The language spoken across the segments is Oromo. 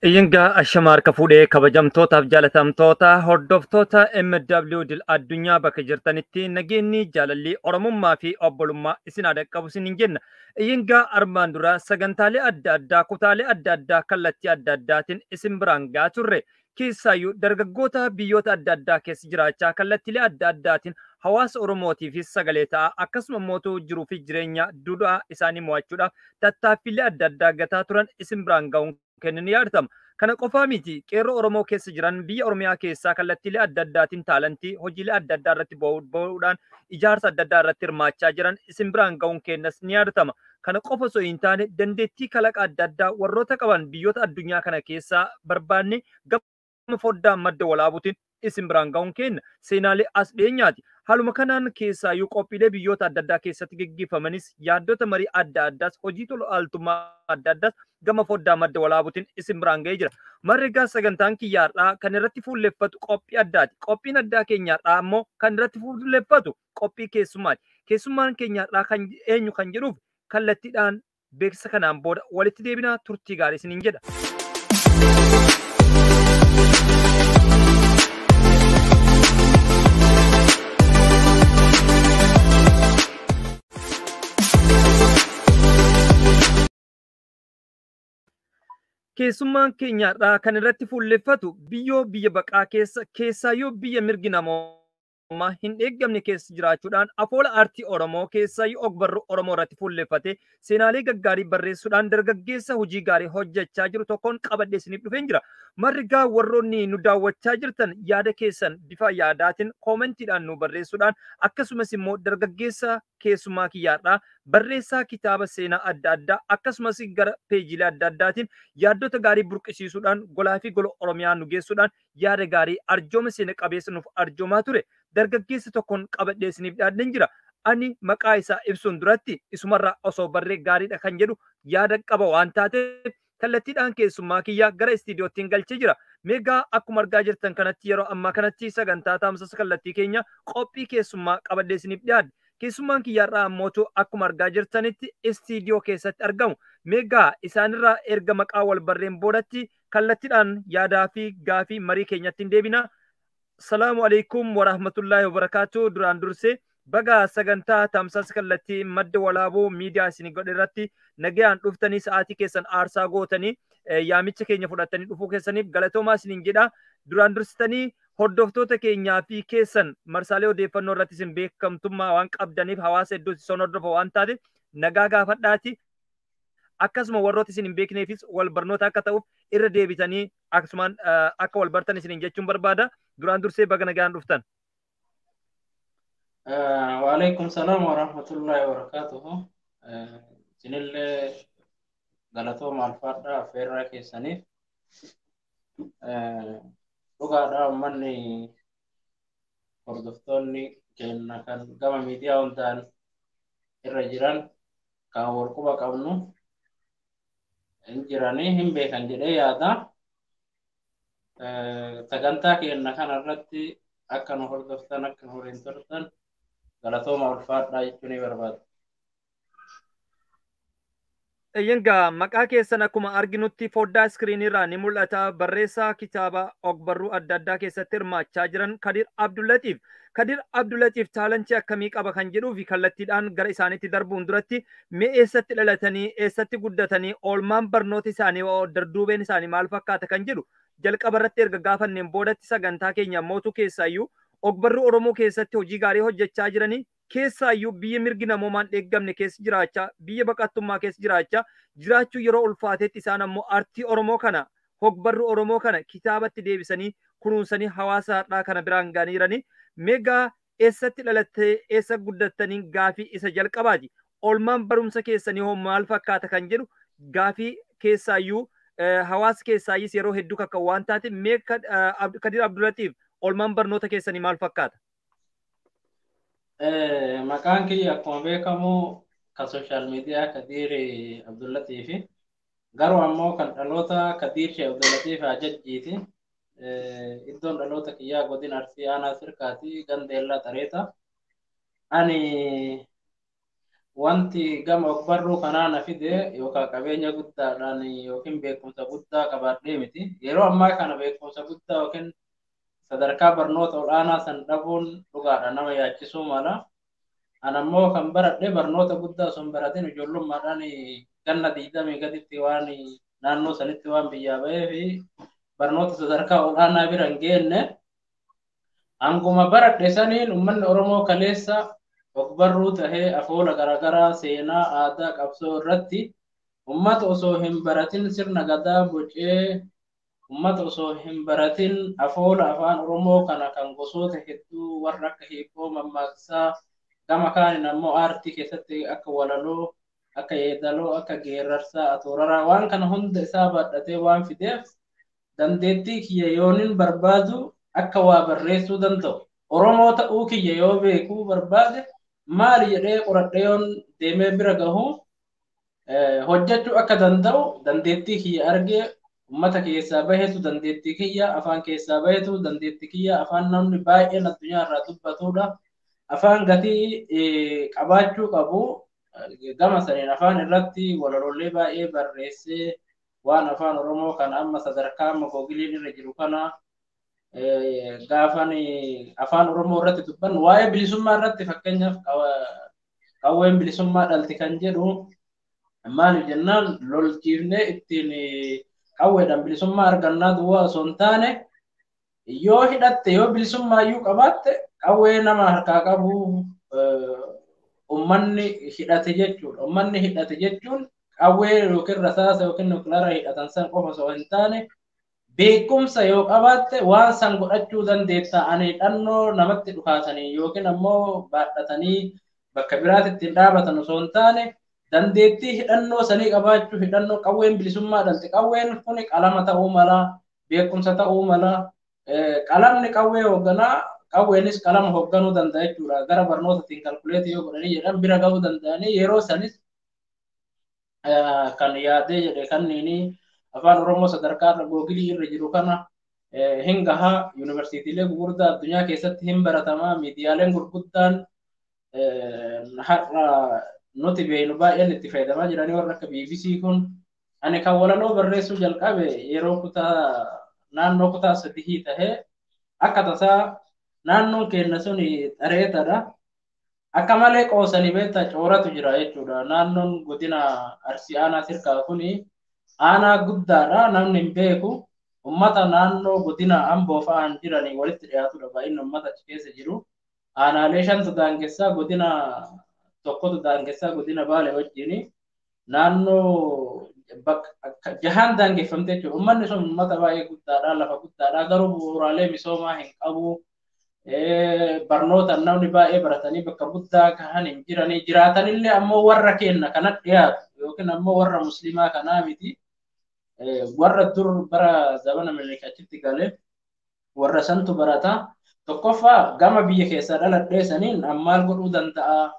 Iyingaa ashamaarka fuudhee kabajamtootaaf jaalatamtoota hordoftoota MW dil addunyaa bakka jirtanitti nageenyi jaalalli oromummaa fi obbolummaa isin haa dhaqqabu isiniin jenna. Iyingaa armaan dura sagantaalee adda addaa kutaalee adda addaa kallattii adda addaatiin isin biraan gahaa turre. Keessaayyuu dargaggoota biyyoota adda addaa keessa jiraachaa kallattiilee adda addaatiin hawaasa Oromootiifis sagalee ta'a akkasuma mootuu jiruu fi jireenya duudhaa isaanii mo'achuudhaaf tattaaffiilee adda addaa gataa turan isin biraan gahuun kennin yaadatamu. Kana qofaa miti qeerroo Oromoo keessa jiran biyya Oromiyaa keessaa kallattiilee adda addaatiin taalantii hojiilee adda addaa irratti bohuudhaan ijaarsa adda addaa irratti hirmaachaa jiran isin biraan gahuun kennas ni yaadatama. Kana qofa osoo hin taane dandeettii kalaqa adda addaa warroota qaban biyyoota addunyaa kana keessaa barbaanne gama foddaan madda walaabuutiin isin biraan gahuun kenna seenaalee as dhiyeenyaati. Haaluma kanaan keessaayyuu qophiilee biyyoota adda addaa keessatti gaggeeffamanis yaaddota marii adda addaas hojii tola ooltummaa adda addaas gama foddaa madda walaabuutiin isin biraan ga'ee jira. Marrigaa sagantaan kiyyaadhaa kan irratti fuulleffatu qophii addaati. Qophiin addaa keenyaadhaa ammoo kan irratti fuulleffatu qophii keessummaati. Keessummaan keenyaadhaa kan eenyu kan jedhuuf kallattiidhaan beeksisa kanaan booda walitti deebinaa turtii gaarii isiniin jedha. Keessummaan keenyaadhaa kan irratti fuulleffatu biyya baqaa keessaayyuu biyya mirgi namoomaa hin eeggamne keessa jiraachuudhaan afoola aartii Oromoo keessaayyuu ogbarruu Oromoo irratti fuulleffate seenaalee gaggaarii barreessuudhaan dargaggeessa hojii gaarii hojjechaa jiru tokkoon qabadhee isiniif dhufeen jira. Marrigaa warroonni nu daawwachaa jirtan yaada keessan bifa yaadaatiin koomentiidhaan nu barreessuudhaan akkasumas immoo dargaggeessa keessummaa kiyyaadhaa barreessaa kitaaba seenaa adda addaa akkasumas gara peejilee adda addaatiin yaaddota gaarii burqisiisuudhaan golaa fi gola Oromiyaa nu geessuudhaan yaada gaarii arjooma seena qabeessa nuuf arjoomaa ture dargaggeessa tokkoon qabadhee isiniif dhiyaadheen jira. Ani maqaa isaa ibsuun duratti isumarraa osoo barree gaariidha kan jedhu yaada qaba waan taateef kallattiidhaan keessummaa kiyyaa gara istiidiyoottiin galchee jira. Meegaa akkuma argaa jirtan kanatti yeroo ammaa kanatti sagantaa taamsasa kallattii keenya qophii keessummaa qabadhee isiniif dhiyaadhe. Keessummaan kiyyaarraa ammootu akkuma argaa jirtanitti istiidiyoo keessatti argamu. Meegaa isaanirraa erga maqaa wal barreen boodatti kallattiidhaan yaadaa fi gaafii marii keenyatti hin deebina. Salaamu alaikum warahmatullaahi wabarakaatu. Duraan dursee baga sagantaa taamsasa kallattii madda walaabuu miidiyaa isin godhe irratti nagayaan dhuftanii sa'aatii keessan aarsaa gootanii yaamicha keenya fudhatanii dhufuu keessaniif galatoomaa isiniin jedha. Duraan dursitanii hordoftoota keenyaa fi keessan marsaalee odeeffannoo irratti isin beekamtummaa waan qabdaniif hawaasa hedduutti isin hordofa waan taate nagaa gaafadhaati. Akkasuma warroota isin hin beekneefis wal barnoota akka ta'uuf irra deebitanii akkasumaan akka wal bartan isiniin jechuun barbaada. Duraan dursee baga nagaan dhuftan. Waalaikum salaam wa rahmatullahi wa barakatuhu. Isinillee galatooma alfaadhaa affeerraa keessaniif. Dhugaadhaa uummanni hordoftoonni keenya kan gama miidiyaa hundaan irra jiran kan wal quba qabnu hin jiranii hin beekan jedhee yaada. Sagantaa keenya kanarratti akka nu hordoftan akka nu waliin turtan galatooma ulfaadhaa jechuun barbaada. Eeyyangaa maqaa keessan akkuma arginutti foddaa iskiriinirraa ni mul'ata. Barreessaa kitaaba ogbarruu adda addaa keessatti hirmaachaa jiran Kadir Abdullatiif. Kadir Abdullatiif taalantii akkamii qaba kan jedhuu fi kallattiidhaan gara isaaniitti darbuun duratti mee eessatti dhalatanii eessatti guddatanii oolmaan barnoota isaanii darduubeen isaanii maal fakkaata kan jedhu jalqaba irratti erga gaafanneen boodatti sagantaa keenya mootuu keessaayyuu ogbarruu Oromoo keessatti hojii gaarii hojjechaa jiranii keessaayyuu biyya mirgi namoomaan eeggamne keessa jiraachaa biyya baqattummaa keessa jiraachuu yeroo ulfaateetti isaan ammoo aartii Oromoo kana ogbarruu Oromoo kana kitaabatti deebisanii kunuunsanii hawaasa har'aa kana biraan gaaniiranii meegaa eessatti dhalattee eessa guddattanii gaafii isa jalqabaati. Oolmaan barumsa keessanii hoo maal fakkaata kan jedhu gaafii keessaayyuu hawaasa keessaayyis yeroo hedduu kakka waan taate mee Kadir Abdullatiif oolmaan barnoota keessanii maal fakkaata? Maqaan kiyya akkuma beekamu kan sooshaal miidiyaa Kadir Abdullatiifi garuu ammoo kan dhaloota Kadir Abdullatiif Ajajjiiti. Iddoon dhaloota kiyyaa godina Arsii aanaa Sirkaati gandeellaa Xareeta. Ani wanti gama ogbarruu kanaa na fide yookaan qabeenya guddaadhaan yookiin beekumsa guddaa qabaadhee miti. Yeroo ammaa kana beekumsa guddaa yookiin sadarkaa barnoota olaanaa san dhabuun dhugaadha nama yaachisuu mala. Anammoo kan baradhe barnoota guddaa osoo hin baratin ijoollummaadhaan ganna 20 gaditti waan naannoo sanitti waan biyyaa bahee fi barnoota sadarkaa olaanaa bira hin geenne. Anguma baradhe saniin uummanni Oromoo kaleessa ogbarruu tahee afoola garaagaraa seenaa aadaa qabsoo irratti uummata osoo hin baratin sirna gadaa bocee uummata osoo hin baratin afoola afaan Oromoo kana kan gosoota hedduu warra akka hiikoo mammaaksaa gama kaaniin ammoo aartii keessatti akka walaloo akka yeedaloo akka geerarsaa atooraraa waan kana hunda isaa badhatee waan fideef dandeettii kiyya yoonin barbaadu akka waa barreessuu danda'u Oromoo ta'uu kiyya yoo beekuu barbaade maali jedhee qoradhee yoon deemee bira gahu hojjechuu akka danda'u dandeettii kiyya argee ummata keessaa bahetu dandeettii kiyya afaan keessaa bahetu dandeettii kiyya afaan namni baay'een addunyaa irraa dubbatudha afaan gatii qabaachuu qabu gama saniin afaan irratti walaloolee baay'ee barreessee waan afaan Oromoo kan amma sadarkaa amma googiliin irra jiru kana gaafan afaan Oromoo irratti dubban waa'ee bilisummaa irratti fakkeenyaaf qawween bilisummaa dhalti kan jedhu maaliif jennaan lolchiifnee ittiin qawweedhaan bilisummaa argannaa duwwaa osoo hin taane yoo hidhatte yoo bilisummaa iyyuu qabaatte qawwee nama harkaa qabu ummanni hidhate jechuudha. Ummanni hidhate jechuun qawwee yookiin rasaasa yookiin nukilaara hidhatan san qofa osoo hin taane beekumsa yoo qabaatte waan san godhachuu dandeessa. Ani hidhannoo namatti dhukaasanii yookiin ammoo baadhatanii bakka biraatti ittiin dhaabatan osoo hin taane dandeettii hidhannoo sanii qabaachuu hidhannoo qawween bilisummaa dhalte qawween kun qalama ta'uu mala beekumsa ta'uu mala qalamni qawwee hoogganaa qawweenis qalama hoogganuu danda'a jechuudha. Gara barnootaatiin kalkuleetii yoo godhanii jedhan bira gahuu danda'anii yeroo sanis kan yaadee jedhe kanniini afaan Oromoo sadarkaa irra googilii irra jiru kana hin gahaa yuunivarsiitiilee gurguddaa addunyaa keessatti hin baratamaa miidiyaaleen gurguddaan har'a nuti beenu baay'een itti fayyadamaa jiranii warra akka BBC kun ani kan walaloo barreessuu jalqabe yeroo naannoo kutaa 3 tahee akka tasaa naannoon keenya sun xareetadha. Akka malee qoosanii beektaa cooratu jira jechuudha. Naannoon godina Arsii aanaa sirkaa kuni aanaa guddaadha namni hin beeku. Ummata naannoo godina Amboo fa'aan jiranii walitti dhiyaatudha baay'inni ummata achi keessa jiru. Aanaalee 5 daangessaa godina tokkotu daangessaa godina Baalee wajjini naannoo jahaan daangeffamte jechuudha. Uummanni sun uummata baay'ee guddaadha lafa guddaadha garuu bu'uuraalee misoomaa hin qabu. Barnoota namni baay'ee baratanii bakka guddaa gahan hin jiranii jiraatanillee ammoo warra kenna kanatti dhiyaatu yookiin ammoo warra musliimaa kanaa miti. Warra dur bara zabana Minilik achitti galee warra santu barata. Tokkoffaa gama biyya keessaa dhaladhee saniin maal godhuu danda'a.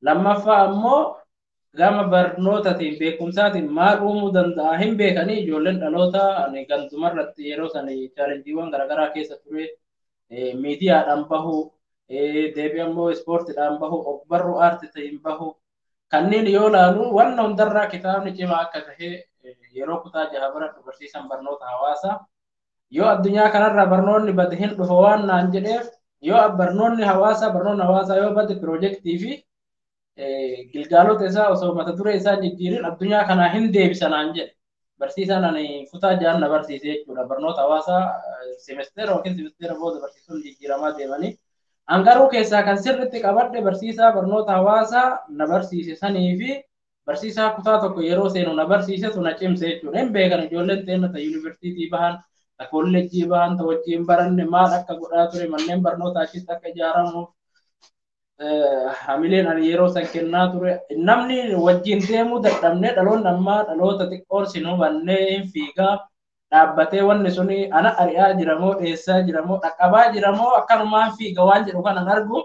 Lammaffaa ammoo gama barnootaatiin beekumsaatiin maal uumuu danda'a hin beekanii ijoolleen dhaloota ani gantumarratti yeroo sanii chaalenjiiwwan garaagaraa keessa ture miidiyaadhaan bahu deebii ammoo ispoortiidhaan bahu ogbarruu aartiitiin bahu kanneen yoo ilaalu waan hundarraa kitaabni cimaa akka tahe yeroo kutaa 6 baradhu barsiisan barnoota hawaasaa yoo addunyaa kanarraa barnoonni bade hin dhufa waan naan jedheef yoo barnoonni hawaasaa yoo bade piroojeektii fi gilgaalota isaa osoo mata duree isaa jijjiirin addunyaa kanaa hin deebisanaan jedhe barsiisaan ani kutaa 6 na barsiise jechuudha. Barnoota hawaasaa semesteera yookiin semesteera booda barsiisuun jijjiiramaa deemanii angaruu keessaa kan sirriitti qabadhe barsiisaa barnoota hawaasaa na barsiise sanii fi barsiisaa kutaa tokko yeroo seenu na barsiisetu na cimse jechuudha. Hin beekan ijoolleen teenya ta yuunivarsiitii bahan ta kolleejjii bahan ta wajjin baranne maal akka godhaa ture manneen barnootaa achitti akka ijaaramu hamileen ani yeroo san kennaa ture namni wajjin deemuu dadhabnee dhaloonni ammaa dhaloota xiqqoon sin hubannee hin fiigaa dhaabbatee wanni suni ana ari'aa jiramoo dheessaa jiramoo dhaqqabaa jiramoo akkanumaan fiiga waan jedhu kanan argu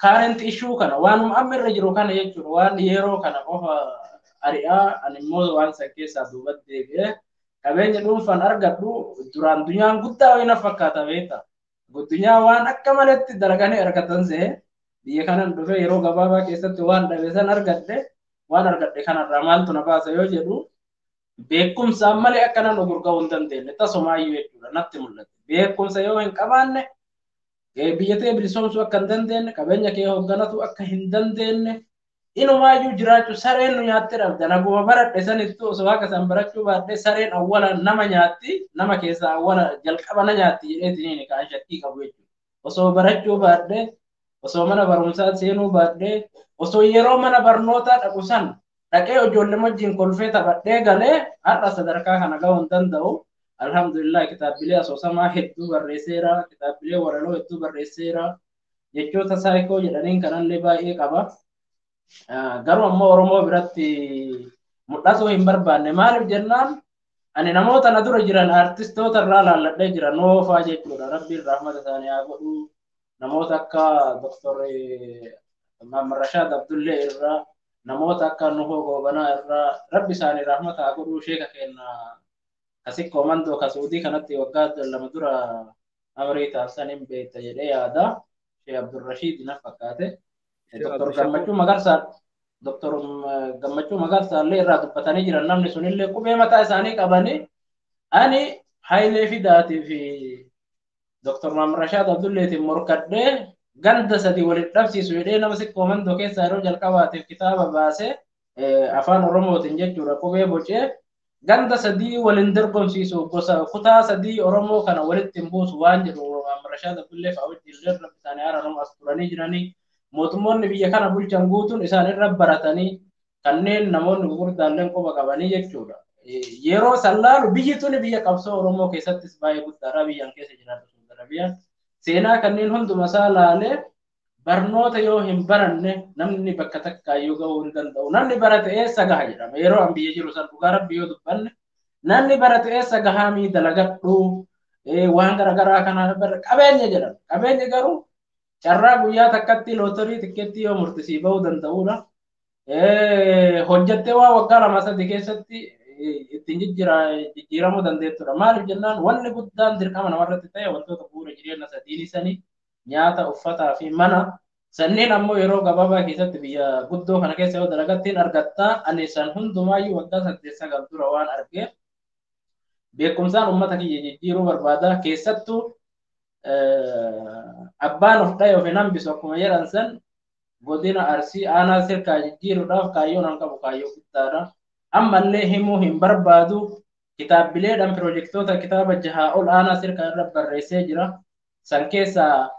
current issue kana waanuma amma irra jiru kana jechuudha waan yeroo kana qofa ari'aa ani immoo waan san keessaa duubatti deebi'ee qabeenya dhuunfaan argadhu duraan dunyaan guddaa wayina fakkaata beektaa. Guddinyaa waan akka maletti dalaganii argatan see biyya kanan dhufee yeroo gabaabaa keessatti waan dhabe san argadhe waan argadhe kanarraa maaltu na baasa yoo jedhu beekumsaan malee akka nan gurguruu hin dandeenye tasumaayyuu jechuudha natti mul'ate. Beekumsa yoo hin qabaanne biyya ta'e bilisoomsuu akka hin dandeenye qabeenya kee hoogganatu akka hin dandeenye inumaayyuu jiraachuu sareen nu nyaattee dhabda naguma baradhe sanittuu osoo akka san barachuu baadhee sareen awwala nama nyaatti nama keessaa awwala jalqaba na nyaatti jedheetiniin kaan shakkii qabu jechuudha. Osoo barachuu baadhee osoo mana barumsaa seenuu baadhee osoo yeroo mana barnootaa dhaqu san dhaqee ijoollee wajjin kolfee taphadhee galee har'a sadarkaa kana gahuu hin danda'u. Alhamdulillah kitaabilee asoosamaa hedduu barreesseera, kitaabilee walaloo hedduu barreesseera, jechoota saayikoo jedhaniin kanallee baay'ee qaba. Garuu ammoo Oromoo biratti mul'atuu hin barbaanne maaliif jennaan ani namoota na dura jiran artistoota irraa laalladhee jira noofaa jechuudha. Rabbiin rahmata isaanii haa godhu. Namoota akka Dr. Muhammad Rashad Abdullee irraa namoota akka Nuhoo Goobanaa irraa rabbi isaanii rahmata haa godhu. Sheeka keenya Kasikko Mandoo Kasuudii kanatti waggaa lama dura amrii taasisan hin beekta jedhee yaada. Sheekh Abdurrashiid na fakkaate. Dr. Gammachuu Magarsaa illee irraa dubbatanii jiran namni sunillee qubee mataa isaanii qabanii ani Hayilee Fidaatii fi Dr. Muhammad Rashad Abdulleetiin morkadhee ganda sadii walitti dhabsiisu jedhee nama Sikkoo Mandoo keessaa yeroo jalqabaatiif kitaaba baasee afaan Oromootiin jechuudha qubee bocee ganda sadii waliin dorgomsiisu gosa kutaa sadii Oromoo kana walitti hin buusu waan jedhu Muhammad Rashad Abdullee fa'aa wajjin rabbi isaanii haaraan as turanii jiranii. Mootummoonni biyya kana bulchan guutuun isaan irra baratanii kanneen namoonni gurguddaalleen quba qabanii jechuudha. Yeroo sallaalu biyyi tuni biyya qabsoo Oromoo keessattis baay'ee guddaadha biyyan keessa jiraatu Saudi Arabiyaan. Seenaa kanneen hunduma isaa laalee barnoota yoo hin baranne namni bakka takkaayyuu gahuu hin danda'u. Namni barate eessa gaha jedhama. Yeroo an biyya jiru san dhugaa rabbi yoo dubbanne namni barate eessa gahaa mii dalagadhu waan garaagaraa kana qabeenya jedhama. Qabeenyi garuu carraa guyyaa takkatti lootorii tikkeetti yoo murtisii bahuu danda'udha. Hojjattee waa waggaa lama sadii keessatti ittiin jijjiiramuu dandeettudha. Maaliif jennaan wanni guddaan dirqama namarratti ta'e wantoota bu'uura jireenya sadiin sanii nyaata, uffataa fi mana sanniin ammoo yeroo gabaabaa keessatti biyya guddoo kana keessa yoo dalagattiin argattaa ani san hundumaayyuu waggaa 8 dura waan argeef beekumsaan uummata kiyya jijjiiruu barbaada keessattuu abbaan of dhaye of hin hambisu akkuma jedhan san godina Arsii aanaa sirkaa jijjiiruudhaaf kaayyoon an qabu kaayyoo guddaadha. Ammallee himuu hin barbaadu kitaabileedhaan pirojektoota kitaaba 6 ol aanaa sirkaa irra barreessee jira. San keessaa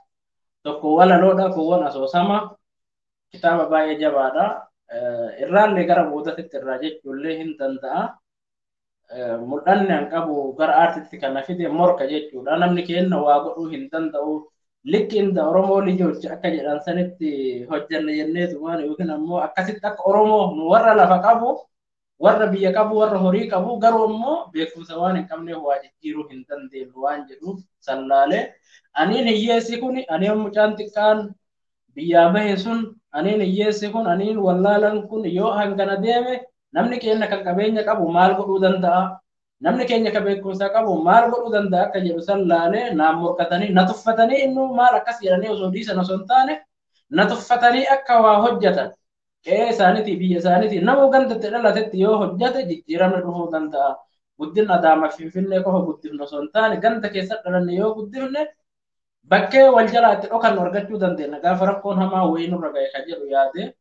tokko walaloodha kuuwwan asoosama kitaaba baay'ee jabaadha. Irraallee gara boodatitti irraa jechuullee hin danda'a. Mul'anni an qabu gara aartitti kana fide morka jechuudha. Namni kenna waa godhuu hin danda'u. Likki inda Oromoo lijochi akka jedhan sanitti hojjanne jenneetu waan yookiin ammoo akkasitti akka Oromoo nu warra lafa qabu, warra biyya qabu, warra horii qabu garuu ammoo beekumsa waan hin qabneef waa jijjiiruu hin dandeenyu waan jedhuuf sallaalee aniin hiyyeessi kun aniin mucaan xiqqaan biyyaa bahe sun aniin hiyyeessi kun aniin wallaalan kun yoo hangana deeme namni keenya kan qabeenya qabu maal godhuu danda'a? Namni keenya kan beekumsa qabu maal godhuu danda'a akka jedhu sallaalee naan morkatanii na tuffatanii innuu maal akkas jedhanii osoo dhiisan osoo hin taane na tuffatanii akka waa hojjetan qe'ee isaaniitii biyya isaaniitii nama gandatti dhalatetti yoo hojjete jijjiiramni dhufuu danda'a. Guddin Adaama Finfinnee qofa guddifne osoo hin taane ganda keessa dhalanne yoo guddifne bakkee wal jalaa itti dhokannu argachuu dandeenya. Gaafa rakkoon hamaa wayii nurra ga'e kan jedhu yaade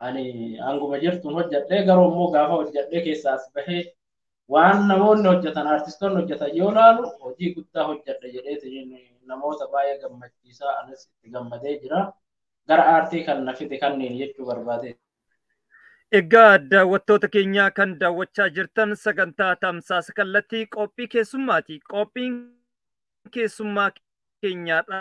ani hanguma jirtuun hojjedhee garuu immoo gaafa hojjedhee keessaa as bahee waan namoonni hojjetan artistoonni hojjetan yoo laalu hojii guddaa hojjedhe jedheetiin namoota baay'ee gammachiisaa anis itti gammadee jira. Gara aartii kan na fide kanneen jechuu barbaade. Egaa daawwattoota keenya kan daawwachaa jirtan sagantaa tamsaasa kallattii qophii keessummaati. Qophiin keessummaa keenyaadha.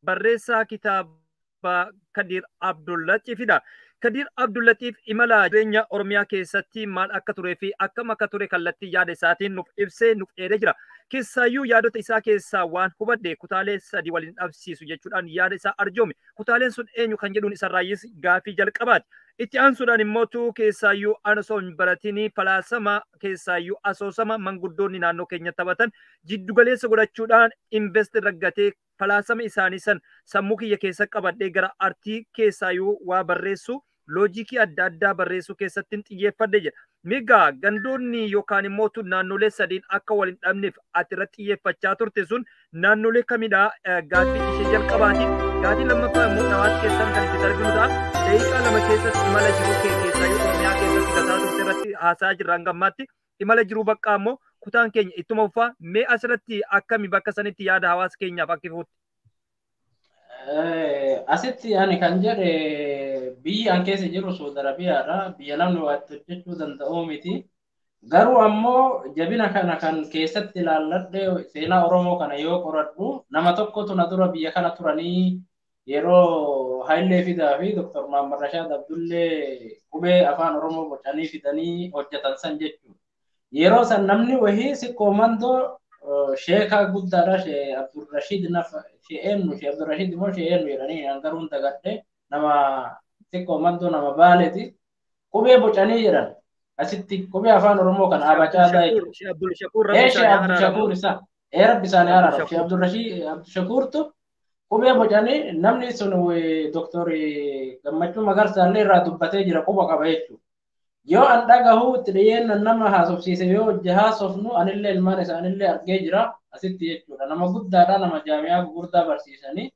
Barreessaa kitaaba Kadir Abdullatiifidha. Kadir Abdullatiif imala jireenya Oromiyaa keessatti maal akka turee fi akkam akka ture kallattii yaada isaatiin nuuf ibsee nuuf dheeree jira. Keessaayyuu yaadota isaa keessaa waan hubadhe kutaalee sadii waliin dhabsiisu jechuudhaan yaada isaa arjoome. Kutaaleen sun eenyu kan jedhuun isarraayyis gaafii jalqabaati. Itti aansuudhaan immoo keessaayyuu osoo hin baratiin falaasama keessaayyuu asoosama manguddoonni naannoo keenya taphatan jiddu galeessa godhachuudhaan invest raggatee falaasama isaanii san sammuu kiyya keessa qabadhee gara artii keessaayyuu waa barreessu loojikii adda addaa barreessuu keessatti xiyyeeffadhe jedha. Migaa gandoonni yookaan immoo naannolee sadiin akka wal hin dhabneef ati irratti xiyyeeffachaa turte sun naannolee kamidhaa gaaffii ishee jalqabaati. Gaaffii lammaffaa immoo dhawaat keessan kan itti arginudha. Daqiiqaa lama keessatti imala jiruu kee keessaa Oromiyaa keessatti gataa turte irratti haasaa jirraan gammaatti. Imala jiruu bakka ammoo kutaan keenya ittuma uffaa mee asirratti akkami bakka sanitti yaada hawaasa keenyaaf akka ifuutti. Asitti ani kan jedhe biyyi an keessa jiru Saudi Arabiyaadha. Biyya namni waa itti hojjechuu danda'u miti. Garuu ammoo jabina kana kan keessatti ilaalladhe seenaa Oromoo kana yoo qoradhu nama tokkotu na dura biyya kana turanii yeroo Hayilee Fidaa fi Dr. Muhammad Rashaad Abdullee qubee afaan Oromoo bocanii fidanii hojjetan san jechuudha. Yeroo san namni wahii siqqoo mandoo sheeka guddaadha Sheekh Abdurrashiid Sheekh Abdurrashiid immoo Sheekh jedhanii garuu dagadhe nama siqqoo mandoo nama baaleeti qubee bocanii jedhan asitti qubee afaan Oromoo kan abacaadaa Sheekh Abdul Shakuur Sheekh Abdul Shakuur isa rabbi isaanii araara Sheekh Abdurrashiid Abdul Shakuurtu qubee bocanii namni sun Dr. Gammachuu Magarsaallee irraa dubbatee jira quba qaba jechuudha. Yoo an dhagahu itti dhiyeennan nama haasofsiise yoo hojii haasofnu anillee ilmaan isaanillee argee jira asitti jechuudha. Nama guddaadha nama jaami'aa gurguddaa barsiisanii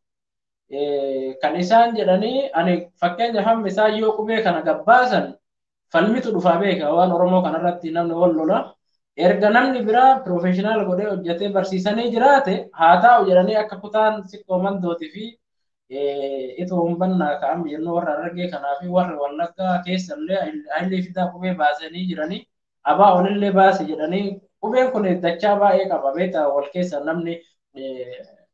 kan isaan jedhanii ani fakkeenya hammi isaa yoo qubee kana gabbaasan falmitu dhufaa beeka waan Oromoo kanarratti namni wal lola. Erga namni biraa piroofeeshinaal godhee hojjetee barsiisanii jiraate haa ta'u jedhanii akka kutaan siqqoo mandootii fi itoo humbannaa ka'an jennuu warra argee kanaa fi warra Wallaggaa keessallee Hayilee Fidaa qubee baasanii jiranii abaa olillee baase jedhanii qubeen kun dachaa baay'ee qaba beektaa wal keessa namni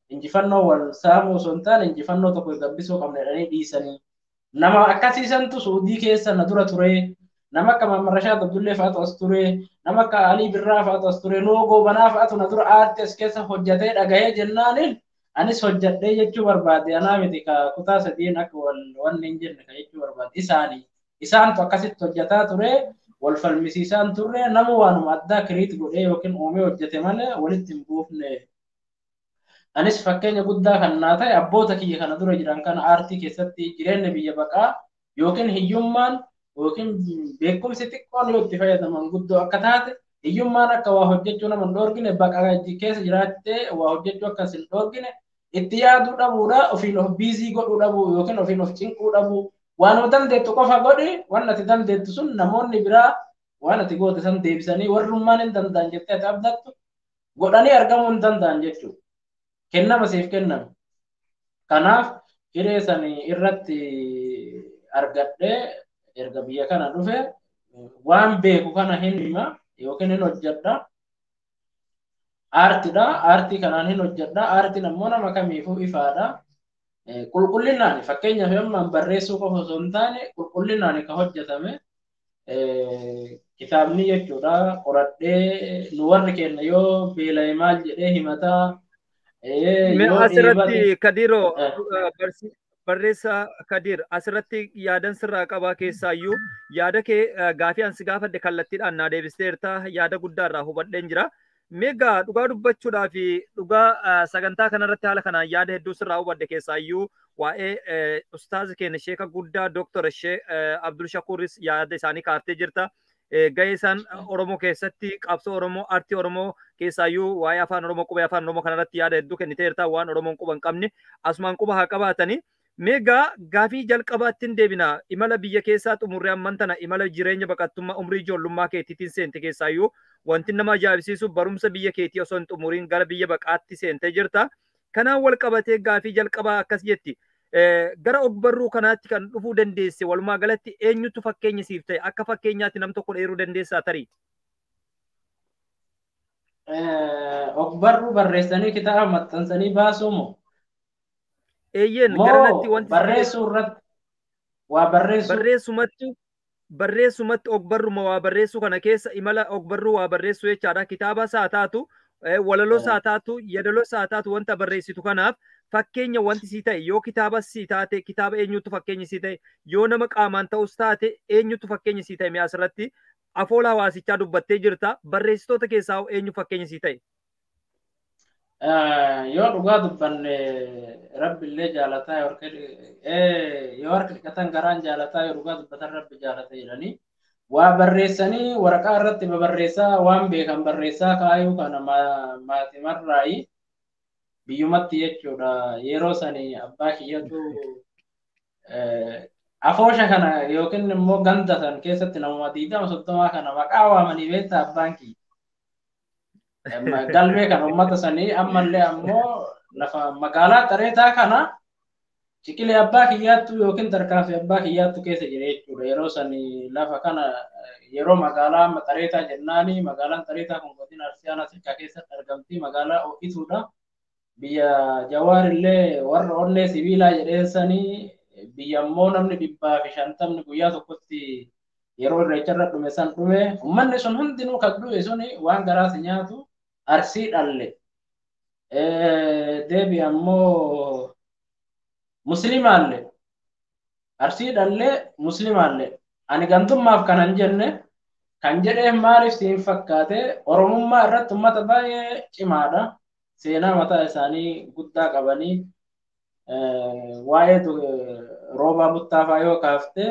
injifannoo wal saamuu osoo hin taane injifannoo tokko gabbisuu qabna jedhanii dhiisanii nama akkasiisantu Suudii keessa na dura ture nama akka Muhammad Rashaad Abdullee fa'aatu as ture nama akka Alii Birraa fa'aatu as ture loogoo banaa fa'aatu na dura aartii as keessa hojjetee dhagahee jennaaniin anis hojjedhee jechuu barbaade anaa miti ka kutaa sadiin akka wanni hin jenne ka jechuu barbaade isaantu akkasitti hojjetaa ture wal falmisiisaan turre nama waanuma addaa kiriit godhee yookiin uumee hojjete malee walitti hin buufne. Anis fakkeenya guddaa kan naa ta'e abboota kiyya kana dura jiran kana aartii keessatti jireenya biyya baqaa yookiin hiyyummaan yookiin beekumsi xiqqoon yoo itti fayyadaman guddoo akka taate hiyyummaan akka waa hojjechuu nama hin dhoorgine baqaa keessa jiraattee waa hojjechuu akkas hin dhoorgine itti yaaduu dhabuudha ofiin of biizii godhuu dhabuu yookiin ofiin of cinquu dhabuu waan dandeettu qofa godhi waan ati dandeettu sun namoonni biraa waan ati goote san deebisanii warrummaan hin danda'an jettee ati abdattu godhanii argamuu hin danda'an jechuudha. Kennama siif kenname. Kanaaf hiree sanii irratti argadhee erga biyya kana dhufe waan beeku kana hin hima yookiin hin hojjedha. Aartiidha. Aartii kanaan hin hojjedha. Aartiin ammoo nama kamiifuu ifaadha. Qulqullinaan fakkeenyaaf yommaan barreessuu qofa osoo hin taane qulqullinaan kan hojjetame kitaabni jechuudha. Qoradhee nu warri kenna yoo beela'e maal jedhee himataa. Asirratti Kadiroo barreessaa Kadir asirratti yaadan sirraa qabaa keessaayyuu yaada kee gaafii ansi gaafadhe kallattiidhaan naa deebisteerta yaada guddaarraa hubadheen jira. Meegaa dhugaa dubbachuudhaa fi dhugaa sagantaa kanarratti haala kanaan yaada hedduu sirraa hubadhe keessaayyuu waa'ee ustaazi keenya sheeka guddaa Dr. Abdul Shakuuris yaada isaanii kaaftee jirta. Gahee isaan Oromoo keessatti qabsoo Oromoo aartii Oromoo keessaayyuu waa'ee afaan Oromoo qubee afaan Oromoo kanarratti yaada hedduu kenniteerta waan Oromoon quba hin qabne asumaan quba haa qabaatanii. Meegaa gaafii jalqabaattiin deebina imala biyya keessaa xumurree amman tana imala jireenya baqattummaa umrii ijoollummaa keetiitiin seente keessaayyuu wanti nama ajaa'ibsiisu barumsa biyya keetii osoo hin xumuriin gara biyya baqaatti seentee jirta. Kanaan wal qabatee gaafii jalqabaa akkas jetti. Gara ogbarruu kanaatti kan dhufuu dandeesse walumaa galatti eenyutu fakkeenya siif ta'e akka fakkeenyaatti nam tokko dheeruu dandeessaa tarii. Ogbarruu barreessanii kitaaba maxxansanii baasuu moo? Eeyyeen garanatti wanti barreessuu irratti waa barreessumatti ogbarruma waa barreessuu kana keessa imala ogbarruu waa barreessuu jechaadha. Kitaaba isaa taatu walaloo isaa taatu yadaloo isaa taatu wanta barreessitu kanaaf fakkeenya wanti sii ta'e yoo kitaaba sii taate kitaaba eenyutu fakkeenya sii ta'e yoo nama qaamaan ta'us taate eenyutu fakkeenya sii ta'e mi'a asirratti afoola hawaasichaa dubbattee jirta barreessitoota keessaa eenyu fakkeenya sii ta'e. yoo dhugaa dubbanne rabbillee jaalataa yoo harka dhiqatan garaan jaalataa yoo dhugaa dubbatan rabbi jaalata jedhanii waa barreessanii waraqaa irratti babarreessaa waan beekan barreessaa kaayuu kana maatimarraayi biyyumatti jechuudha yeroo sanii abbaa kiyyatu afoosha kana yookiin immoo ganda san keessatti namuma 20-30 kana maqaa waamanii beektaa abbaan kiyya. Galmee kan uummata sanii ammallee ammoo lafa magaalaa Xareetaa kana ciqilee abbaa kiyyaattu yookiin tarkaanfii abbaa kiyyaattu keessa jira jechuudha. Yeroo sanii lafa kana yeroo magaalaa Xareetaa jennaani magaalaan Xareetaa kun godina Arsii Aanaa Sirkaa keessatti argamti magaalaa ho'ituudha. Biyya Jawaarillee warra onnee sibiilaa jedheessanii biyya immoo namni 150 guyyaa tokkotti yeroo irreecharra dhume san dhume uummanni sun hundinuu kan dhume suni waan garaas nyaatu Arsii dhalle deebi ammoo muslimaalle Arsii dhalle muslimaalle ani gantummaaf kanan jenne kan jedhee maaliif siin fakkaate oromummaa irratti uummata baay'ee cimaadha seenaa mataa isaanii guddaa qabanii waa'ee roobaa buttaafaa yoo kaafte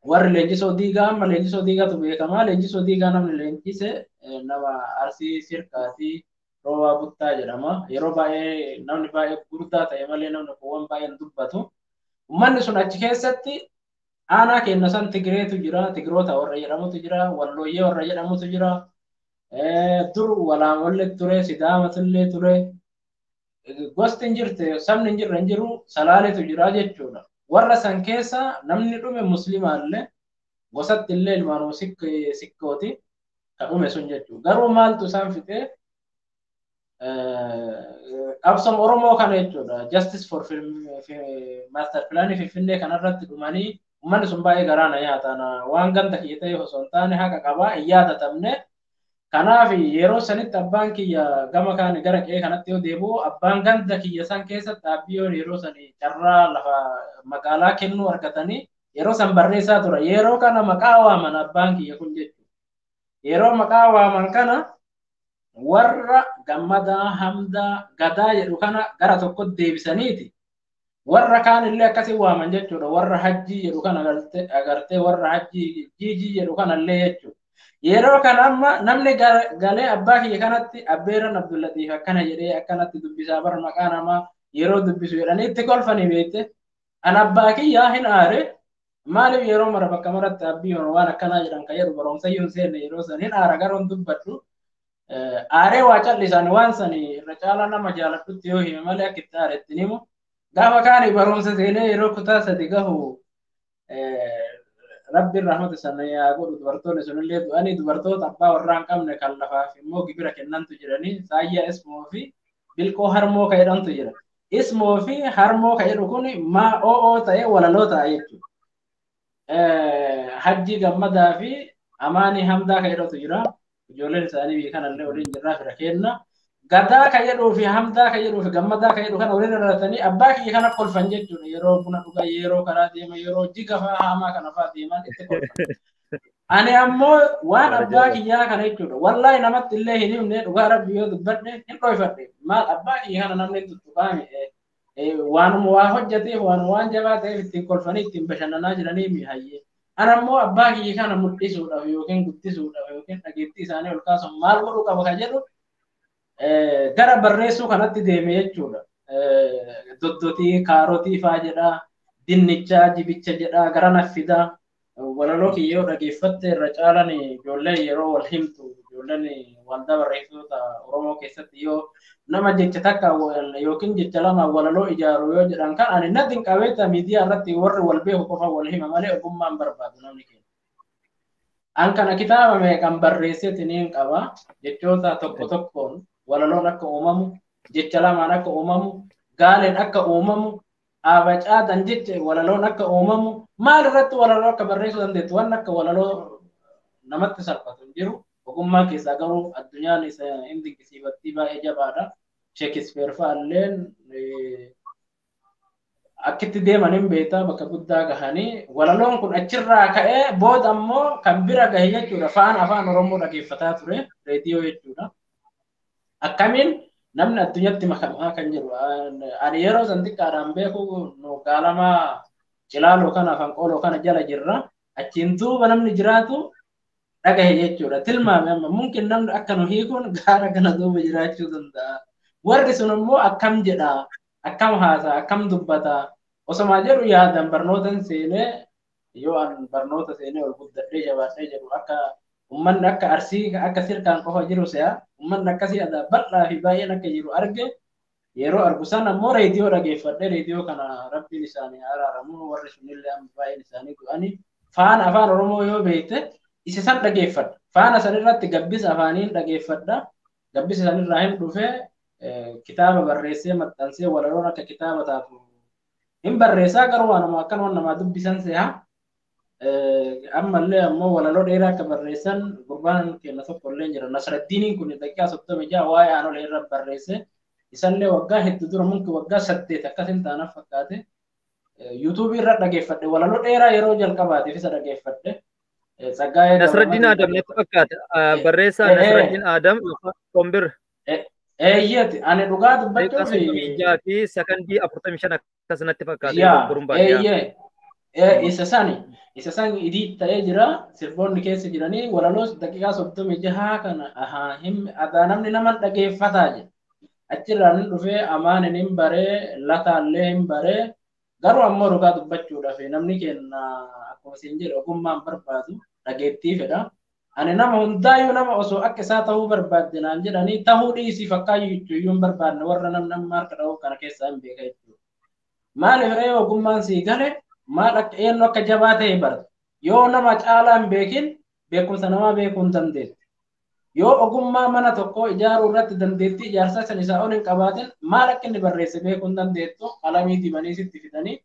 warri leenjisoo diigaa amma leenjisoo diigaatu beekamaa leenjisoo diigaa namni leenjise nama Arsii Sirkaatii roobaa buttaa jedhama yeroo baay'ee namni baay'ee guddaa ta'e malee namni kuuwwan baay'een dubbatu uummanni sun achi keessatti aanaa kenna san Tigireetu jira Tigiroota warra jedhamutu jira Wallooyyee warra jedhamutu jira dur Walaamoollee ture Sidaamatullee ture gosti hin jirte sabni hin jirre hin jiru Salaaleetu jira jechuudha. Warra san keessa namni dhume muslimaallee gosatti illee ilmaanuu sikkooti kan dhume sun jechuudha. Garuu maaltu isaan fixee qabsoo Oromoo kana jechuudha. Justice for Master Plan Finfinnee kanarratti dhumanii uummanni sun baay'ee garaana nyaatan waan ganda kiyya ta'e osoo hin taane haqa qabaa hin yaadatamne. Kanaaf yeroo sanitti abbaan kiyya gama kaanii gara qe'ee kanatti yoo deebi'u abbaan ganda kiyya san keessatti dhaabbiyoon yeroo sanii carraa lafa magaalaa kennuu argatanii yeroo san barreessaa tura. Yeroo kana maqaa waaman abbaan kiyya kun jechuudha. Yeroo maqaa waaman kana warra Gammadaa Hamdaa Gadaa jedhu kana gara tokkotti deebisaniiti. Warra kaan illee akkasii waaman jechuudha. Warra Hajjii jedhu kana agartee warra Hajjii Jiijii jedhu kanallee jechuudha. Yeroo kana amma namni galee abbaa kiyya kanatti abbeeran Abdullatiif akkana jedhee akkanatti dubbisaa bara maqaa namaa yeroo dubbisu jedhanii itti kolfanii beekte. An abbaa kiyyaa hin aare maaliif yeroo mara bakka maratti abbiyoon waan akkanaa jedhan kan jedhu barumsayyuun seenne yeroo san hin aara garoon dubbadhu. Aaree waa callisaan waan sanii irra caalaa nama jaaladhutti yoo hime malee akka itti aaretti ni himu. Gaafa kaanii barumsa seenee yeroo kutaa sadi gahu Rabbi rahmatu sana yaa godhu dubartoonni sunillee du'anii dubartoota abbaa warraan qabne kan lafaaf immoo gibira kennantu jiranii saayyaa ismoo fi bilqoo harmoo ka jedhamtu jira. Ismoo fi harmoo ka jedhu kun maa o'oo ta'e walaloo ta'a jechuudha. Hajjii Gammadaa fi Amaanii Hamdaa ka jedhatu jira. Ijoolleen isaanii biyya kanallee waliin jirraa fira kenna. Gadaa ka jedhuu fi Hamdaa ka jedhuu fi Gammadaa ka jedhu kana waliin irratanii abbaa kiyya kana kolfan jechuudha. Yeroo buna dhugaa yeroo karaa deeman yeroo jiga fa'aa hamaa kana fa'aa deeman itti kolfan. Ani ammoo waan abbaa kiyyaa kana jechuudha. Wallaahi namatti illee hin himne dhugaa rabbi yoo dubbadhe hin dhoofadhe. Maal abbaa kiyya kana namni tuttuqaame waanuma waa hojjeteef waan jabaa ta'eef ittiin kolfanii ittiin bashannanaa jiranii mihayyee. Ani ammoo abbaa kiyya kana mul'isuudhaaf yookiin guddisuudhaaf yookiin dhageettii isaanii ol kaasuun maal godhuu qaba kan jedhu gara barreessuu kanatti deeme jechuudha. Doddotii, kaarotii faa jedhaa, dinnichaa, jibicha jedhaa, gara naffidaa. Walaloo kiyyoo dhageeffatte irra caalan ijoolleen yeroo wal himtu, ijoolleen waldaa barreessitoota Oromoo keessatti yoo nama jecha takka yookiin jecha lama walaloo ijaaru yoo jedhan kan ani natti qabeetta miidiyaa irratti warri wal beeku qofa wal hima malee ogummaan barbaadu namni keenya. An kana kitaaba meeqan barreesseetiniin qaba jechoota tokko tokkoon walaloon akka uumamu, jecha lamaan akka uumamu, gaaleen akka uumamu, abacaadan jecha walaloon akka uumamu, maal irratti walaloo akka barreessuu dandeettu waan akka walaloo namatti salphatu hin jiru. Ogummaa keessaa garuu addunyaan isa hin dinqisiifattii baay'ee jabaadha. Shakespeare fa'aalleen akkitti deeman hin beektaa bakka guddaa gahanii walaloon kun achirraa ka'ee booda ammoo kan bira gahe jechuudha. Afaan Oromoo dhageeffataa ture reediyoo jechuudha. Akkamiin namni addunyatti makamaa kan jiru. Ani yeroo san xiqqaadhaan beeku nu gaalamaa cilaaloo kana fanqooloo kana jala jirra. Achiin duuba namni jiraatu dhagahe jechuudha. Tilmaame amma mungkin namni akka nu hiikuun gaara kana duuba jiraachuu danda'a. Warri sun immoo akkam jedha, akkam haasaa, akkam dubbata. Osoma jedhu yaadan barnootan seenee yoo an barnoota seenee ol guddadhee jabaadhee jedhu akka ummanni akka arsii akka sirkaan qofa jiru se'a ummanni akkasii ada bal'aa fi baay'een akka jiru arge yeroo argu san ammoo reediyoo dhageeffadhee reediyoo kana rabbiin isaanii araaramu warri sunillee amma baay'een isaanii du'anii faana afaan oromoo yoo beekte isa san dhageeffadha faana san irratti gabbisa afaaniin dhageeffadha gabbisa san irraa hin dhufee kitaaba barreessee maxxansee walaloon akka kitaaba taatu hin barreessaa garuu waanuma akkanuma namaa dubbisan se'a. Ammallee ammoo walaloo dheeraa akka barreessan gurbaan keenya tokko illee jira. Nasraddiiniin kun daqiiqaa 36 waa'ee aanolee irra barreesse. Isallee waggaa hedduu dura mungkin waggaa 8 akkasin taanaaf fakkaate. Yuutuubii irra dhageeffadhe walaloo dheeraa yeroo jalqabaatiif isa dhageeffadhe. Nasraddiin Adam natti fakkaate barreessaa Nasraddiin Adam Qombir. Eeyyati ani dhugaa dubbachuuf fi sekondii 45 akkas natti fakkaate. Isa san idii ta'ee jira sirboonni keessa jiranii walaloo daqiiqaa 36 kana namni nama dhageeffataa jedha achirraan hin dhufee amaanin hin baree lataallee hin baree garuu ammoo dhugaa dubbachuudhaaf namni kenna akkuma isin jedhe ogummaan barbaadu dhageettii fedha ani nama hundaayyuu nama osoo akka isaa ta'uu barbaadde naan jedhanii ta'uu dhiisii fakkaayyuu iyyuu hin barbaadne warra namni harka dha'uu kana keessaa hin beeka jechuudha maaliif ree ogummaan sii gale maal akka eenyu akka jabaa ta'e barata yoo nama caalaa hin beekin beekumsa namaa beekuu hin dandeettu yoo ogummaa mana tokko ijaaruu irratti dandeettii ijaarsaa san isaa ol hin qabaatin maal akka inni barreesse beekuu hin dandeettu qalamii dibanii sitti fidanii